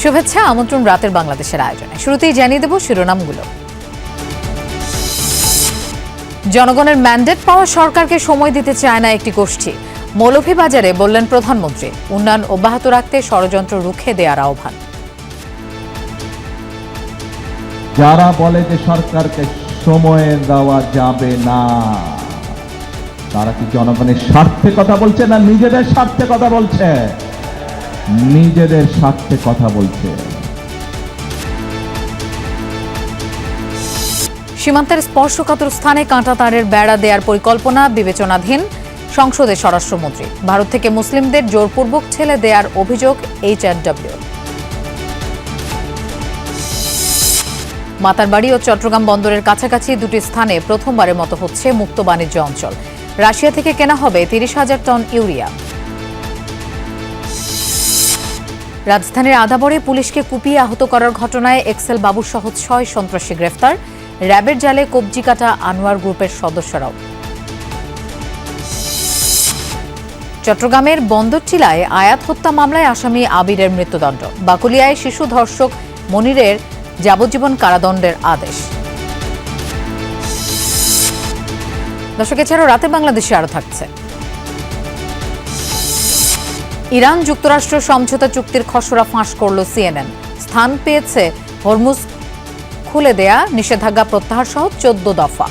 শুভেচ্ছা আমন্ত্রণ রাতের বাংলাদেশের আয়োজনে। শুরুতেই জানিয়ে দেব শিরোনামগুলো। জনগণের ম্যান্ডেট পাওয়া সরকারকে সময় দিতে চায় না একটি গোষ্ঠী। মৌলভীবাজারে বললেন প্রধানমন্ত্রী, উন্নয়ন অব্যাহত রাখতে ষড়যন্ত্র রুখে দেওয়ার আহ্বান। যারা বলে যে সরকারকে সময় দেওয়া যাবে না, তারা কি জনগণের স্বার্থে কথা বলছে না নিজেদের স্বার্থে কথা বলছে? নিজেদের স্বার্থে কথা বলছে। সীমান্তের স্পর্শকাতর স্থানে কাঁটা তারের বেড়া দেওয়ার পরিকল্পনা বিবেচনাধীন, সংসদে স্বরাষ্ট্রমন্ত্রী। ভারত থেকে মুসলিমদের জোরপূর্বক ঠেলে দেওয়ার অভিযোগ HRW। মাতারবাড়ি ও চট্টগ্রাম বন্দরের কাছাকাছি দুটি স্থানে প্রথমবারের মতো হচ্ছে মুক্ত বাণিজ্য অঞ্চল। রাশিয়া থেকে কেনা হবে 30,000 টন ইউরিয়া। রাজধানীর আদাবরে পুলিশকে কুপিয়ে আহত করার ঘটনায় এক্সেল বাবুর সহ 6 সন্ত্রাসী গ্রেফতার। র্যাবের জালে কবজি কাটা আনোয়ার গ্রুপের সদস্যরাও। চট্টগ্রামের বন্দরটিলায় আয়াত হত্যা মামলায় আসামি আবিরের মৃত্যুদণ্ড। বাকুলিয়ায় শিশু ধর্ষক মনিরের যাবজ্জীবন কারাদণ্ডের আদেশ। দর্শক, এছাড়াও রাতে বাংলাদেশে আরো থাকছে। ইরান যুক্তরাষ্ট্র সমঝোতা চুক্তির খসড়া ফাঁস করল CNN। স্থান পেয়েছে হরমুজ খুলে দেয়া, নিষেধাজ্ঞা প্রত্যাহার সহ 14 দফা।